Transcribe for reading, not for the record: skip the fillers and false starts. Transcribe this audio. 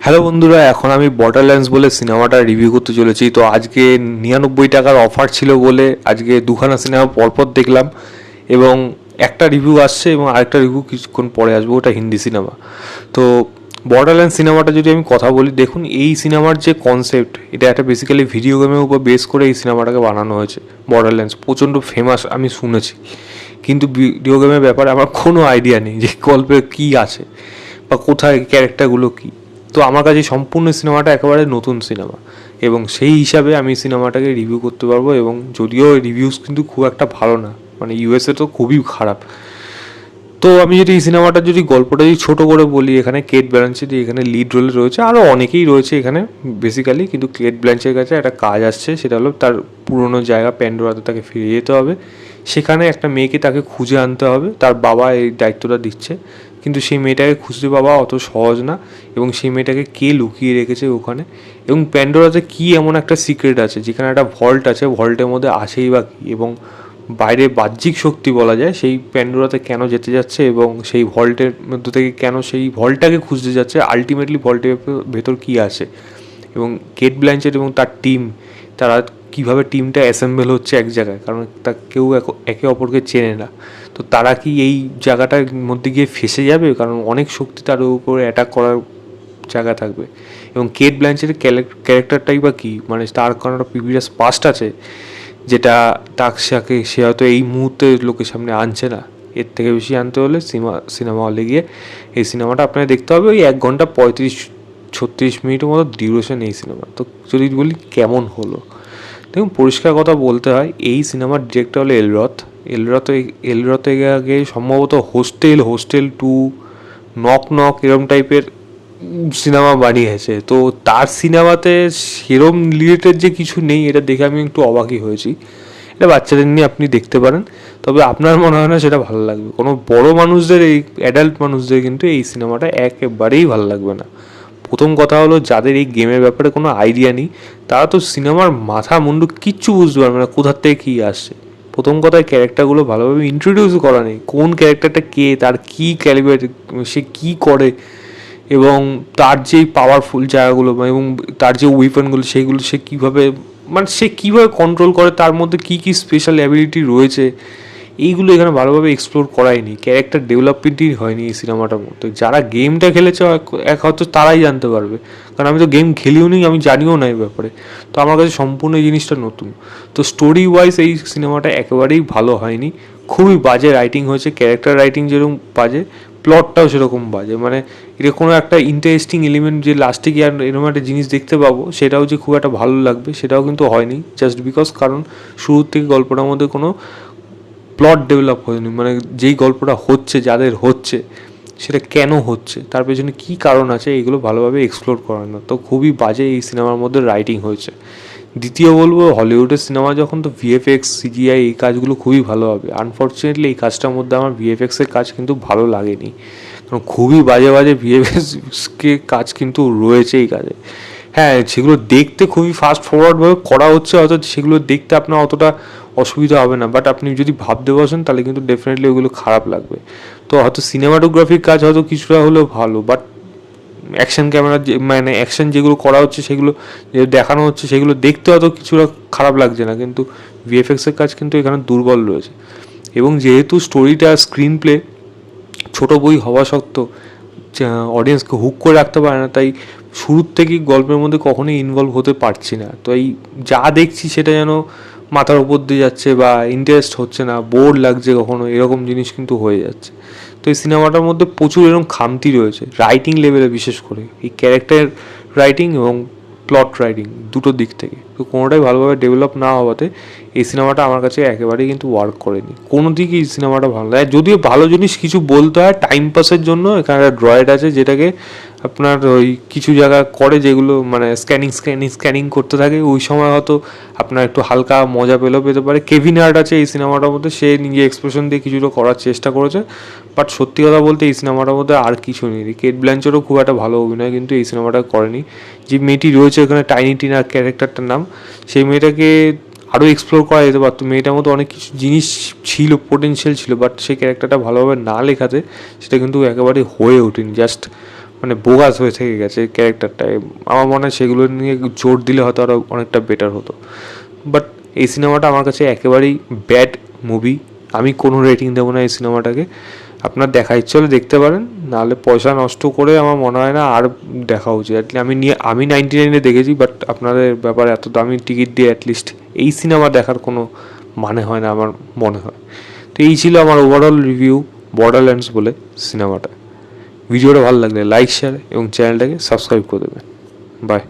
Hello বন্ধুরা, এখন আমি বর্ডারল্যান্ডস বলে সিনেমাটা রিভিউ করতে চলেছি। তো আজকে 99 টাকার অফার ছিল বলে আজকে দুখানা সিনেমা পরপর দেখলাম এবং একটা রিভিউ আসছে এবং আরেকটা রিভিউ কিছুক্ষণ পরে আসবে, ওটা হিন্দি সিনেমা। তো বর্ডারল্যান্ড সিনেমাটা যদি আমি কথা বলি, দেখুন এই সিনেমার যে কনসেপ্ট, এটা একটা বেসিক্যালি ভিডিও গেমের উপর বেস করে এই সিনেমাটাকে বানানো হয়েছে। বর্ডারল্যান্ডস প্রচণ্ড ফেমাস আমি শুনেছি, কিন্তু ভিডিও গেমের ব্যাপারে আমার কোনো আইডিয়া নেই যে গল্পে কী আছে বা কোথায় ক্যারেক্টারগুলো কী। তো আমার কাছে সম্পূর্ণ সিনেমাটা একেবারে নতুন সিনেমা এবং সেই হিসাবে আমি সিনেমাটাকে রিভিউ করতে পারবো। এবং যদিও রিভিউস কিন্তু খুব একটা ভালো না, মানে ইউএসএ তো খুবই খারাপ। তো আমি যদি এই সিনেমাটার যদি গল্পটা যদি ছোটো করে বলি, এখানে কেট ব্ল্যানচেট এখানে লিড রোলে রয়েছে, আরও অনেকেই রয়েছে এখানে বেসিক্যালি, কিন্তু কেট ব্ল্যানচেটের কাছে একটা কাজ আসছে, সেটা হলো তার পুরনো জায়গা প্যান্ডোরাতে তাকে ফিরে যেতে হবে। সেখানে একটা মেয়েকে তাকে খুঁজে আনতে হবে, তার বাবা এই দায়িত্বটা দিচ্ছে, কিন্তু সেই মেয়েটাকে খুঁজতে পাওয়া অত সহজ না। এবং সেই মেয়েটাকে কে লুকিয়ে রেখেছে ওখানে, এবং প্যান্ডোরাতে কী এমন একটা সিক্রেট আছে যেখানে একটা ভল্ট আছে, ভল্টের মধ্যে আছেই বা কী, এবং বাইরে বাহ্যিক শক্তি বলা যায় সেই প্যান্ডোরাতে কেন যেতে যাচ্ছে এবং সেই ভল্টের মধ্যে থেকে কেন সেই ভল্টটাকে খুঁজতে যাচ্ছে, আলটিমেটলি ভল্টের ভেতর কী আছে, এবং কেট ব্ল্যানচেট এবং তার টিম, তারা কীভাবে টিমটা অ্যাসেম্বল হচ্ছে এক জায়গায়, কারণ তা কেউ একে অপরকে চেনে না। তো তারা কি এই জায়গাটার মধ্যে গিয়ে ফেসে যাবে, কারণ অনেক শক্তি তার উপরে অ্যাটাক করার জায়গা থাকবে। এবং কেট ব্ল্যানচেটের ক্যারেক্টারটাই বা কী, মানে তার কারণ একটা প্রিভিয়াস পাস্ট আছে যেটা তাকে সে হয়তো এই মুহূর্তে লোকের সামনে আনছে না। এর থেকে বেশি আনতে হলে সিনেমা হলে গিয়ে এই সিনেমাটা আপনাকে দেখতে হবে। ওই 1 ঘন্টা 35-36 মিনিটের মতো ডিউরেশন এই সিনেমা। তো যদি বলি কেমন হলো, দেখুন পরিষ্কার কথা বলতে হয়, এই সিনেমার ডিরেক্টর হলো এলরথ আগে সম্ভবত হোস্টেল 2, নক নক এরম টাইপের সিনেমা বানিয়েছে। তো তার সিনেমাতে সেরম রিলেটেড যে কিছু নেই, এটা দেখে আমি একটু অবাকই হয়েছি। এটা বাচ্চাদের নিয়ে আপনি দেখতে পারেন, তবে আপনার মনে হয় না সেটা ভালো লাগবে। কোনো বড় মানুষদের, এই অ্যাডাল্ট মানুষদের কিন্তু এই সিনেমাটা একেবারেই ভালো লাগবে না। প্রথম কথা হলো, যাদের এই গেমের ব্যাপারে কোনো আইডিয়া নেই, তারা তো সিনেমার মাথা মুন্ডু কিচ্ছু বুঝতে পারবে না কোথার থেকে কী আসছে। প্রথম কথায় ক্যারেক্টারগুলো ভালোভাবে ইন্ট্রোডিউস করা নেই, কোন ক্যারেক্টারটা কে, তার কী ক্যালিবার, সে কী করে, এবং তার যেই পাওয়ারফুল জায়গাগুলো এবং তার যে উইপনগুলো সেইগুলো সে কীভাবে, মানে সে কীভাবে কন্ট্রোল করে, তার মধ্যে কী কী স্পেশাল অ্যাবিলিটি রয়েছে, এইগুলো এখানে ভালোভাবে এক্সপ্লোর করায়নি। ক্যারেক্টার ডেভেলপমেন্টই হয়নি এই সিনেমাটার মধ্যে। যারা গেমটা খেলেছে হয়তো তারাই জানতে পারবে, কারণ আমি তো গেম খেলিও নি, আমি জানিও না এই ব্যাপারে। তো আমার কাছে সম্পূর্ণ এই জিনিসটা নতুন। তো স্টোরি ওয়াইজ এই সিনেমাটা একেবারেই ভালো হয়নি, খুবই বাজে রাইটিং হয়েছে। ক্যারেক্টার রাইটিং যেরকম বাজে, প্লটটাও সেরকম বাজে। মানে এটা কোনো একটা ইন্টারেস্টিং এলিমেন্ট যে লাস্টে গিয়ে আর এরকম একটা জিনিস দেখতে পাবো, সেটাও যে খুব একটা ভালো লাগবে সেটাও কিন্তু হয়নি, জাস্ট বিকজ কারণ শুরুর থেকে গল্পটার মধ্যে কোনো প্লট ডেভেলপ হয়নি। মানে যেই গল্পটা হচ্ছে, যাদের হচ্ছে, সেটা কেন হচ্ছে, তার পেছনে কী কারণ আছে, এইগুলো ভালোভাবে এক্সপ্লোর করানো। তো খুবই বাজে এই সিনেমার মধ্যে রাইটিং হয়েছে। দ্বিতীয় বলবো, হলিউডের সিনেমা যখন, তো ভিএফএক্স সিজিআই এই কাজগুলো খুবই ভালো হবে। আনফর্চুনেটলি এই কাজটার মধ্যে আমার ভিএফএক্সের কাজ কিন্তু ভালো লাগেনি, কারণ খুবই বাজে বাজে ভিএফএক্সকে কাজ কিন্তু রয়েছে এই কাজে। হ্যাঁ, সেগুলো দেখতে খুবই ফাস্ট ফরওয়ার্ডভাবে করা হচ্ছে, হয়তো সেগুলো দেখতে আপনার অতটা অসুবিধা হবে না, বাট আপনি যদি ভাবতে বসেন তাহলে কিন্তু ডেফিনেটলি ওগুলো খারাপ লাগবে। তো হয়তো সিনেমাটোগ্রাফির কাজ হয়তো কিছুটা হলেও ভালো, বাট অ্যাকশন ক্যামেরা মানে অ্যাকশন যেগুলো করা হচ্ছে, সেগুলো যে দেখানো হচ্ছে, সেগুলো দেখতে হয়তো কিছুটা খারাপ লাগছে না, কিন্তু ভিএফএক্সের কাজ কিন্তু এখানে দুর্বল রয়েছে। এবং যেহেতু স্টোরিটা স্ক্রিন প্লে ছোটো বই হওয়া সত্ত্বেও অডিয়েন্সকে হুক করে রাখতে পারে না, তাই শুরুর থেকেই গল্পের মধ্যে কখনোই ইনভলভ হতে পারছি না। তো এই যা দেখছি সেটা যেন মাথার উপর দিয়ে যাচ্ছে বা ইন্টারেস্ট হচ্ছে না, বোর লাগছে কখনো, এরকম জিনিস কিন্তু হয়ে যাচ্ছে। তো এই সিনেমাটার মধ্যে প্রচুর এরকম খামতি রয়েছে রাইটিং লেভেলে, বিশেষ করে এই ক্যারেক্টার রাইটিং এবং প্লট রাইটিং দুটো দিক থেকে। তো কোনোটাই ভালোভাবে ডেভেলপ না হওয়াতে এই সিনেমাটা আমার কাছে একেবারেই কিন্তু ওয়ার্ক করেনি, কোনো দিকেই এই সিনেমাটা ভালো লাগে। যদিও ভালো জিনিস কিছু বলতে হয় টাইম পাসের জন্য, এখানে একটা ড্রয়েড আছে যেটাকে আপনার ওই কিছু জায়গা করে, যেগুলো মানে স্ক্যানিং করতে থাকে, ওই সময় হয়তো আপনার একটু হালকা মজা পেতে পারে। কেভিন হার্ট আছে এই সিনেমাটার মধ্যে, সে নিজে এক্সপ্রেশন দিয়ে কিছুটা করার চেষ্টা করেছে, বাট সত্যি কথা বলতে এই সিনেমাটার মধ্যে আর কিছু নেই। কেট ব্ল্যানচেটও খুব একটা ভালো অভিনয় কিন্তু এই সিনেমাটা করেনি। যে মেয়েটি রয়েছে এখানে, টাইনি টিনার ক্যারেক্টারটার নাম, সেই মেয়েটাকে আরও এক্সপ্লোর করা যেতে পারতো। মেয়েটার মধ্যে অনেক কিছু জিনিস ছিল, পোটেনশিয়াল ছিল, বাট সেই ক্যারেক্টারটা ভালোভাবে না লেখাতে সেটা কিন্তু একেবারে হয়ে ওঠেনি। জাস্ট মানে বোগাস হয়ে থেকে গেছে ক্যারেক্টারটায়। আমার মনে হয় সেগুলো নিয়ে জোর দিলে হয়তো আরও অনেকটা বেটার হতো। বাট এই সিনেমাটা আমার কাছে একেবারেই ব্যাড মুভি। আমি কোনো রেটিং দেবো না এই সিনেমাটাকে। আপনার দেখা ইচ্ছে হলে দেখতে পারেন, নাহলে পয়সা নষ্ট করে আমার মনে হয় না আর দেখা উচিত। আমি 99-এ দেখেছি, বাট আপনাদের ব্যাপারে এত দামি টিকিট দিয়ে অ্যাটলিস্ট এই সিনেমা দেখার কোনো মানে হয় না আমার মনে হয়। তো এই ছিল আমার ওভারঅল রিভিউ বর্ডারল্যান্ডস বলে সিনেমাটা। ভিডিওটা ভালো লাগলে লাইক, শেয়ার এবং চ্যানেলটাকে সাবস্ক্রাইব করে দেবেন। বাই।